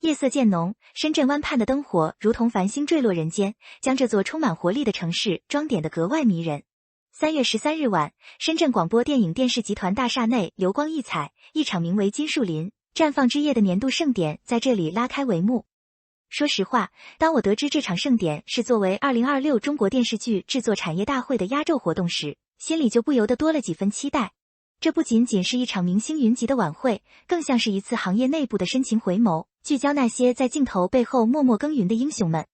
夜色渐浓，深圳湾畔的灯火如同繁星坠落人间，将这座充满活力的城市装点得格外迷人。3月13日晚，深圳广播电影电视集团大厦内流光溢彩，一场名为《金树林绽放之夜》的年度盛典在这里拉开帷幕。说实话，当我得知这场盛典是作为2026中国电视剧制作产业大会的压轴活动时，心里就不由得多了几分期待。这不仅仅是一场明星云集的晚会，更像是一次行业内部的深情回眸，聚焦那些在镜头背后默默耕耘的英雄们。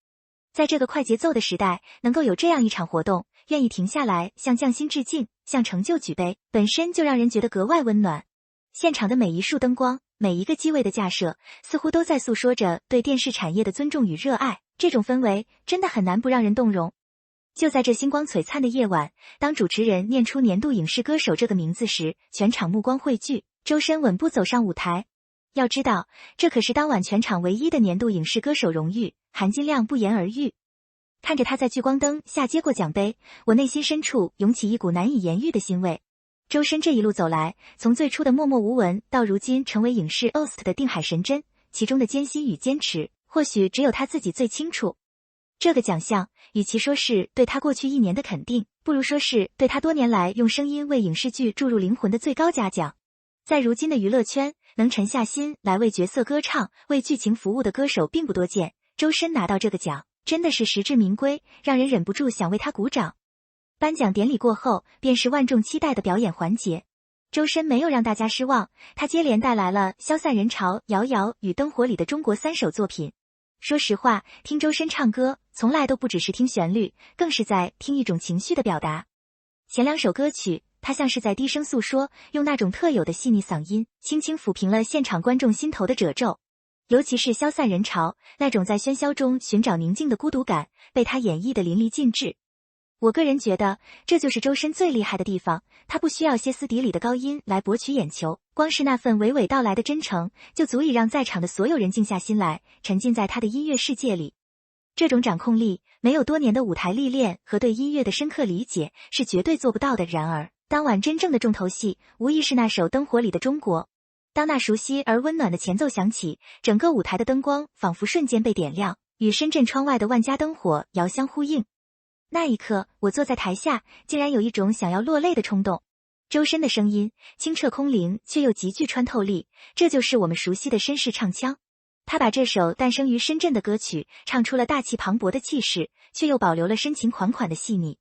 在这个快节奏的时代，能够有这样一场活动，愿意停下来向匠心致敬，向成就举杯，本身就让人觉得格外温暖。现场的每一束灯光，每一个机位的架设，似乎都在诉说着对电视产业的尊重与热爱，这种氛围真的很难不让人动容。就在这星光璀璨的夜晚，当主持人念出年度影视歌手这个名字时，全场目光汇聚，周深稳步走上舞台。要知道，这可是当晚全场唯一的年度影视歌手荣誉，含金量不言而喻。看着他在聚光灯下接过奖杯，我内心深处涌起一股难以言喻的欣慰。周深这一路走来，从最初的默默无闻到如今成为影视 OST 的定海神针，其中的艰辛与坚持，或许只有他自己最清楚。这个奖项，与其说是对他过去1年的肯定，不如说是对他多年来用声音为影视剧注入灵魂的最高嘉奖。在如今的娱乐圈，能沉下心来为角色歌唱、为剧情服务的歌手并不多见，周深拿到这个奖，真的是实至名归，让人忍不住想为他鼓掌。颁奖典礼过后，便是万众期待的表演环节。周深没有让大家失望，他接连带来了《消散人潮》、《摇摇》与《灯火》里的中国3首作品。说实话，听周深唱歌，从来都不只是听旋律，更是在听一种情绪的表达。前2首歌曲，他像是在低声诉说，用那种特有的细腻嗓音，轻轻抚平了现场观众心头的褶皱。尤其是《消散人潮》，那种在喧嚣中寻找宁静的孤独感，被他演绎得淋漓尽致。我个人觉得，这就是周深最厉害的地方，他不需要歇斯底里的高音来博取眼球，光是那份娓娓道来的真诚，就足以让在场的所有人静下心来，沉浸在他的音乐世界里。这种掌控力，没有多年的舞台历练和对音乐的深刻理解，是绝对做不到的。然而，当晚真正的重头戏，无疑是那首《灯火》里的中国。当那熟悉而温暖的前奏响起，整个舞台的灯光仿佛瞬间被点亮，与深圳窗外的万家灯火遥相呼应。那一刻，我坐在台下，竟然有一种想要落泪的冲动。周深的声音清澈空灵，却又极具穿透力，这就是我们熟悉的绅士唱腔。他把这首诞生于深圳的歌曲唱出了大气磅礴的气势，却又保留了深情款款的细腻。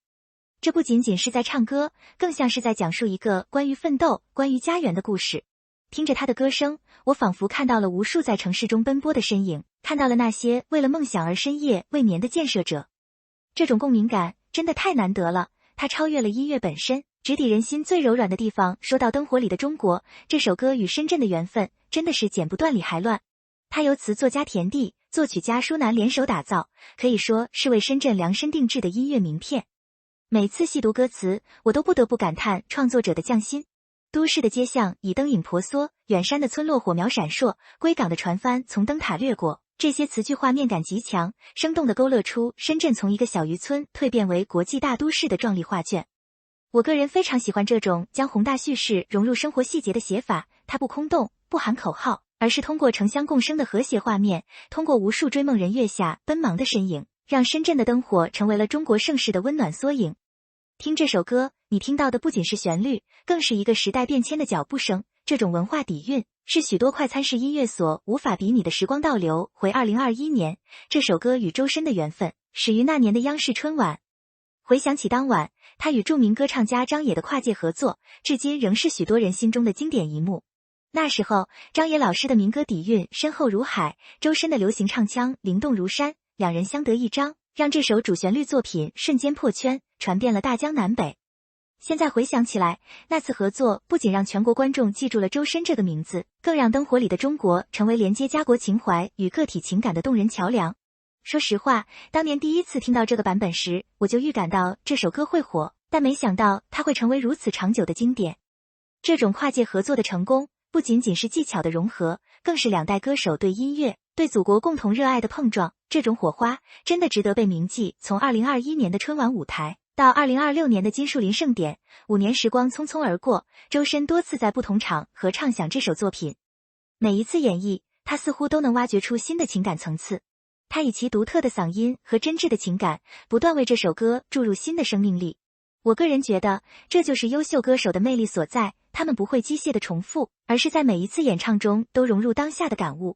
这不仅仅是在唱歌，更像是在讲述一个关于奋斗、关于家园的故事。听着他的歌声，我仿佛看到了无数在城市中奔波的身影，看到了那些为了梦想而深夜未眠的建设者。这种共鸣感真的太难得了，它超越了音乐本身，直抵人心最柔软的地方。说到《灯火》里的中国，这首歌与深圳的缘分真的是剪不断理还乱。它由词作家田地、作曲家舒楠联手打造，可以说是为深圳量身定制的音乐名片。每次细读歌词，我都不得不感叹创作者的匠心。都市的街巷以灯影婆娑，远山的村落火苗闪烁，归港的船帆从灯塔掠过，这些词句画面感极强，生动地勾勒出深圳从一个小渔村蜕变为国际大都市的壮丽画卷。我个人非常喜欢这种将宏大叙事融入生活细节的写法，它不空洞，不喊口号，而是通过城乡共生的和谐画面，通过无数追梦人月下奔忙的身影，让深圳的灯火成为了中国盛世的温暖缩影。听这首歌，你听到的不仅是旋律，更是一个时代变迁的脚步声。这种文化底蕴，是许多快餐式音乐所无法比拟的。时光倒流回2021年，这首歌与周深的缘分始于那年的央视春晚。回想起当晚，他与著名歌唱家张也的跨界合作，至今仍是许多人心中的经典一幕。那时候，张也老师的民歌底蕴深厚如海，周深的流行唱腔灵动如山，两人相得益彰，让这首主旋律作品瞬间破圈，传遍了大江南北。现在回想起来，那次合作不仅让全国观众记住了周深这个名字，更让灯火里的中国成为连接家国情怀与个体情感的动人桥梁。说实话，当年第一次听到这个版本时，我就预感到这首歌会火，但没想到它会成为如此长久的经典。这种跨界合作的成功，不仅仅是技巧的融合，更是两代歌手对音乐、对祖国共同热爱的碰撞。这种火花真的值得被铭记。从2021年的春晚舞台到2026年的金树林盛典，5年时光匆匆而过，周深多次在不同场合唱响这首作品。每一次演绎，他似乎都能挖掘出新的情感层次。他以其独特的嗓音和真挚的情感，不断为这首歌注入新的生命力。我个人觉得，这就是优秀歌手的魅力所在，他们不会机械的重复，而是在每一次演唱中都融入当下的感悟。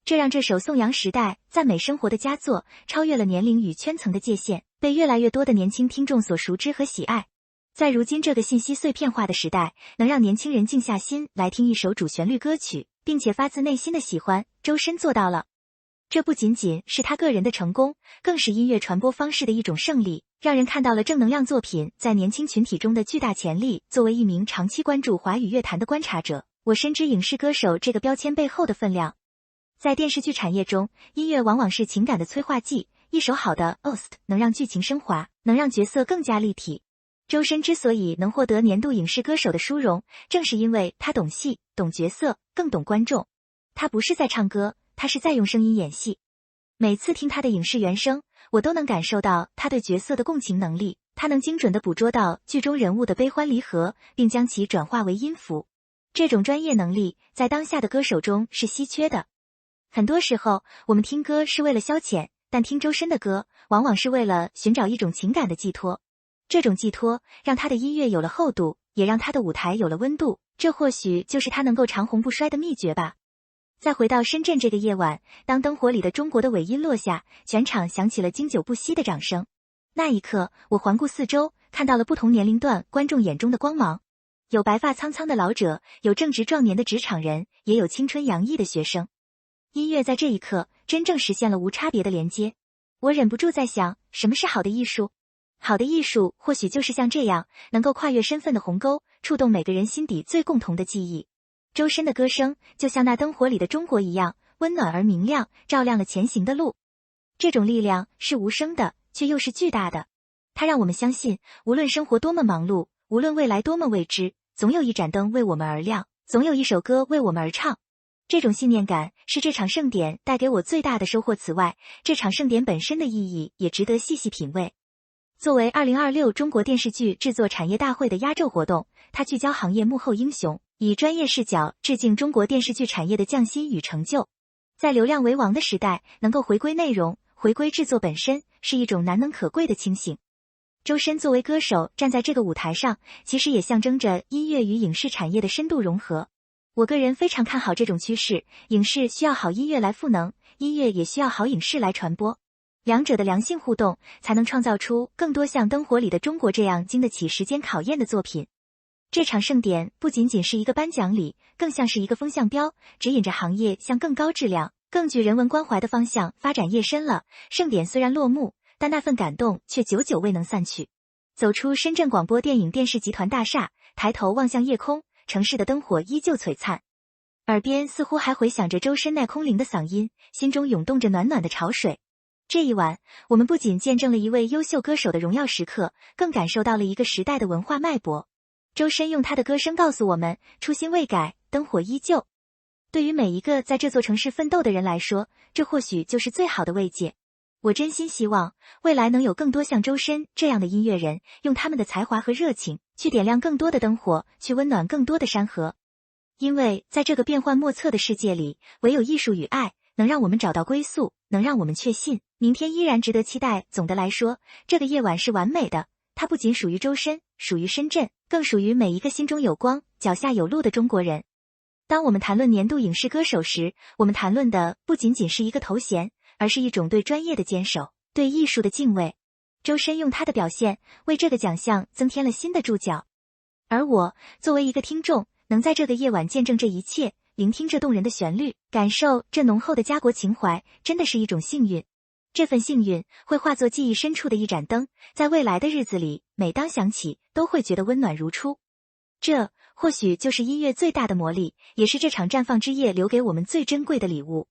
这让这首颂扬时代、赞美生活的佳作，超越了年龄与圈层的界限，被越来越多的年轻听众所熟知和喜爱。在如今这个信息碎片化的时代，能让年轻人静下心来听一首主旋律歌曲，并且发自内心的喜欢，周深做到了。这不仅仅是他个人的成功，更是音乐传播方式的一种胜利，让人看到了正能量作品在年轻群体中的巨大潜力。作为一名长期关注华语乐坛的观察者，我深知影视歌手这个标签背后的分量。在电视剧产业中，音乐往往是情感的催化剂，一首好的 OST 能让剧情升华，能让角色更加立体。周深之所以能获得年度影视歌手的殊荣，正是因为他懂戏、懂角色，更懂观众。他不是在唱歌，他是在用声音演戏。每次听他的影视原声，我都能感受到他对角色的共情能力，他能精准地捕捉到剧中人物的悲欢离合，并将其转化为音符。这种专业能力在当下的歌手中是稀缺的。很多时候，我们听歌是为了消遣，但听周深的歌，往往是为了寻找一种情感的寄托。这种寄托让他的音乐有了厚度，也让他的舞台有了温度，这或许就是他能够长红不衰的秘诀吧。再回到深圳这个夜晚，当灯火里的中国的尾音落下，全场响起了经久不息的掌声。那一刻，我环顾四周，看到了不同年龄段观众眼中的光芒。有白发苍苍的老者，有正值壮年的职场人，也有青春洋溢的学生。音乐在这一刻真正实现了无差别的连接。我忍不住在想，什么是好的艺术？好的艺术或许就是像这样，能够跨越身份的鸿沟，触动每个人心底最共同的记忆。周深的歌声就像那灯火里的中国一样，温暖而明亮，照亮了前行的路。这种力量是无声的，却又是巨大的。它让我们相信，无论生活多么忙碌，无论未来多么未知，总有一盏灯为我们而亮，总有一首歌为我们而唱。这种信念感是这场盛典带给我最大的收获。此外，这场盛典本身的意义也值得细细品味。作为2026中国电视剧制作产业大会的压轴活动，它聚焦行业幕后英雄，以专业视角致敬中国电视剧产业的匠心与成就。在流量为王的时代，能够回归内容，回归制作本身，是一种难能可贵的清醒。周深作为歌手站在这个舞台上，其实也象征着音乐与影视产业的深度融合。我个人非常看好这种趋势，影视需要好音乐来赋能，音乐也需要好影视来传播。两者的良性互动，才能创造出更多像灯火里的中国这样经得起时间考验的作品。这场盛典不仅仅是一个颁奖礼，更像是一个风向标，指引着行业向更高质量、更具人文关怀的方向发展。夜深了，盛典虽然落幕，但那份感动却久久未能散去。走出深圳广播电影电视集团大厦，抬头望向夜空，城市的灯火依旧璀璨，耳边似乎还回响着周深那空灵的嗓音，心中涌动着暖暖的潮水。这一晚，我们不仅见证了一位优秀歌手的荣耀时刻，更感受到了一个时代的文化脉搏。周深用他的歌声告诉我们，初心未改，灯火依旧。对于每一个在这座城市奋斗的人来说，这或许就是最好的慰藉。我真心希望，未来能有更多像周深这样的音乐人，用他们的才华和热情，去点亮更多的灯火，去温暖更多的山河。因为在这个变幻莫测的世界里，唯有艺术与爱，能让我们找到归宿，能让我们确信，明天依然值得期待。总的来说，这个夜晚是完美的，它不仅属于周深，属于深圳，更属于每一个心中有光、脚下有路的中国人。当我们谈论年度影视歌手时，我们谈论的不仅仅是一个头衔，而是一种对专业的坚守，对艺术的敬畏。周深用他的表现，为这个奖项增添了新的注脚。而我，作为一个听众，能在这个夜晚见证这一切，聆听这动人的旋律，感受这浓厚的家国情怀，真的是一种幸运。这份幸运会化作记忆深处的一盏灯，在未来的日子里，每当响起，都会觉得温暖如初。这或许就是音乐最大的魔力，也是这场绽放之夜留给我们最珍贵的礼物。